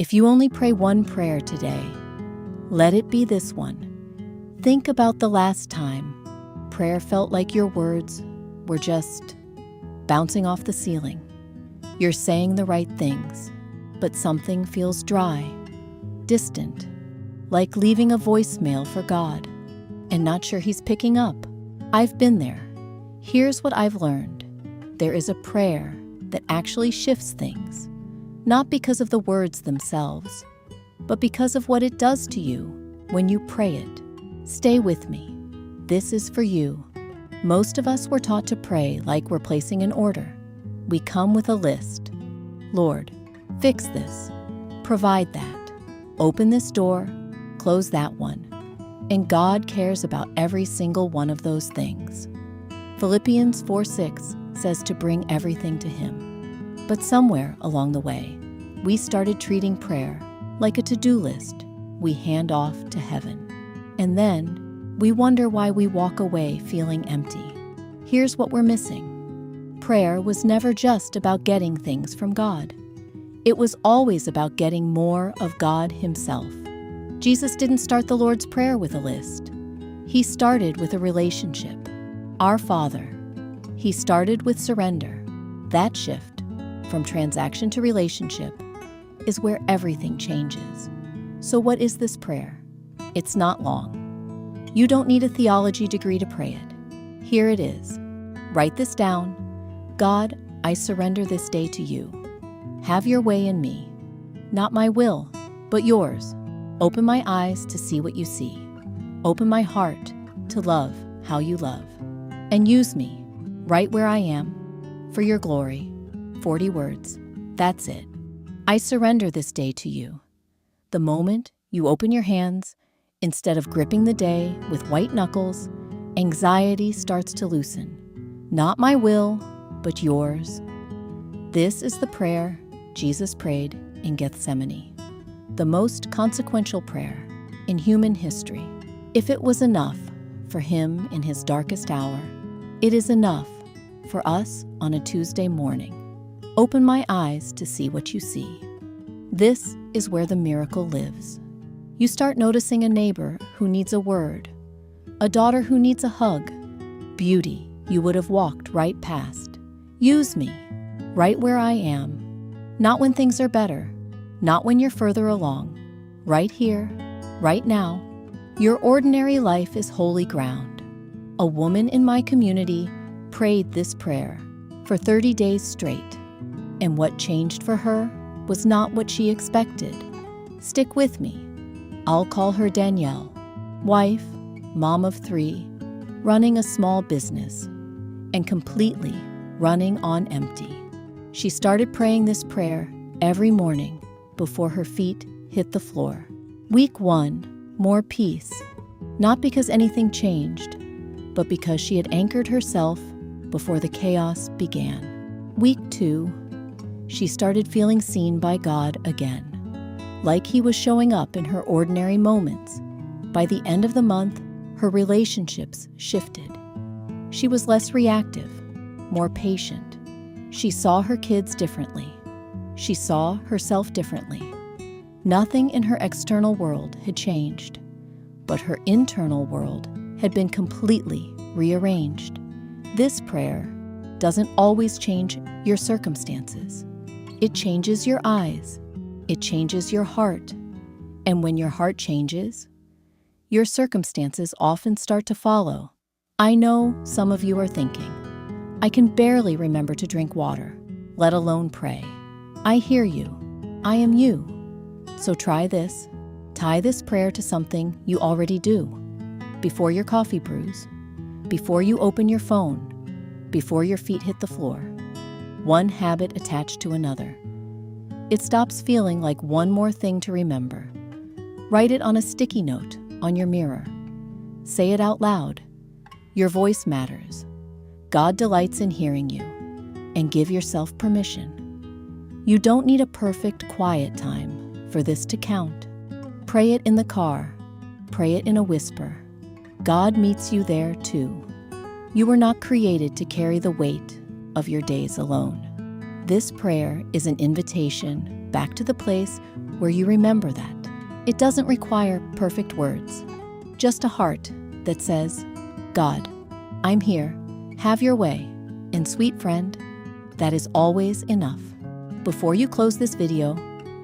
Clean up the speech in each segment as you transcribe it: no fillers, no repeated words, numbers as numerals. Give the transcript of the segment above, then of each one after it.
If you only pray one prayer today, let it be this one. Think about the last time prayer felt like your words were just bouncing off the ceiling. You're saying the right things, but something feels dry, distant, like leaving a voicemail for God and not sure He's picking up. I've been there. Here's what I've learned. There is a prayer that actually shifts things, not because of the words themselves, but because of what it does to you when you pray it. Stay with me. This is for you. Most of us were taught to pray like we're placing an order. We come with a list. Lord, fix this. Provide that. Open this door. Close that one. And God cares about every single one of those things. Philippians 4:6 says to bring everything to Him. But somewhere along the way, we started treating prayer like a to-do list we hand off to heaven. And then we wonder why we walk away feeling empty. Here's what we're missing. Prayer was never just about getting things from God. It was always about getting more of God Himself. Jesus didn't start the Lord's Prayer with a list. He started with a relationship. Our Father. He started with surrender. That shift, from transaction to relationship, is where everything changes. So what is this prayer? It's not long. You don't need a theology degree to pray it. Here it is. Write this down. God, I surrender this day to you. Have your way in me. Not my will, but yours. Open my eyes to see what you see. Open my heart to love how you love. And use me, right where I am, for your glory. 40 words. That's it. I surrender this day to you. The moment you open your hands, instead of gripping the day with white knuckles, anxiety starts to loosen. Not my will, but yours. This is the prayer Jesus prayed in Gethsemane, the most consequential prayer in human history. If it was enough for Him in His darkest hour, it is enough for us on a Tuesday morning. Open my eyes to see what you see. This is where the miracle lives. You start noticing a neighbor who needs a word, a daughter who needs a hug, beauty you would have walked right past. Use me, right where I am. Not when things are better, not when you're further along. Right here, right now. Your ordinary life is holy ground. A woman in my community prayed this prayer for 30 days straight, and what changed for her was not what she expected. Stick with me. I'll call her Danielle, wife, mom of 3, running a small business, and completely running on empty. She started praying this prayer every morning before her feet hit the floor. Week 1, more peace, not because anything changed, but because she had anchored herself before the chaos began. Week 2, she started feeling seen by God again, like He was showing up in her ordinary moments. By the end of the month, her relationships shifted. She was less reactive, more patient. She saw her kids differently. She saw herself differently. Nothing in her external world had changed, but her internal world had been completely rearranged. This prayer doesn't always change your circumstances. It changes your eyes. It changes your heart. And when your heart changes, your circumstances often start to follow. I know some of you are thinking, I can barely remember to drink water, let alone pray. I hear you. I am you. So try this. Tie this prayer to something you already do. Before your coffee brews, before you open your phone, before your feet hit the floor. One habit attached to another. It stops feeling like one more thing to remember. Write it on a sticky note on your mirror. Say it out loud. Your voice matters. God delights in hearing you. And give yourself permission. You don't need a perfect quiet time for this to count. Pray it in the car. Pray it in a whisper. God meets you there too. You were not created to carry the weight of your days alone. This prayer is an invitation back to the place where you remember that. It doesn't require perfect words, just a heart that says, God, I'm here, have your way, and sweet friend, that is always enough. Before you close this video,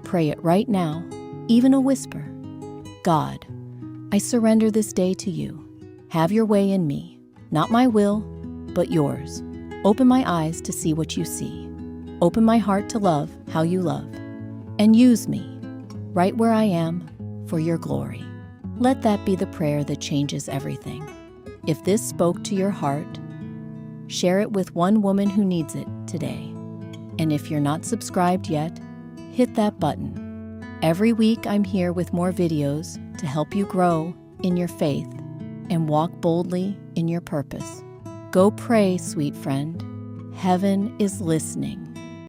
pray it right now, even a whisper. God, I surrender this day to you. Have your way in me, not my will, but yours. Open my eyes to see what you see. Open my heart to love how you love. And use me, right where I am, for your glory. Let that be the prayer that changes everything. If this spoke to your heart, share it with one woman who needs it today. And if you're not subscribed yet, hit that button. Every week I'm here with more videos to help you grow in your faith and walk boldly in your purpose. Go pray, sweet friend. Heaven is listening.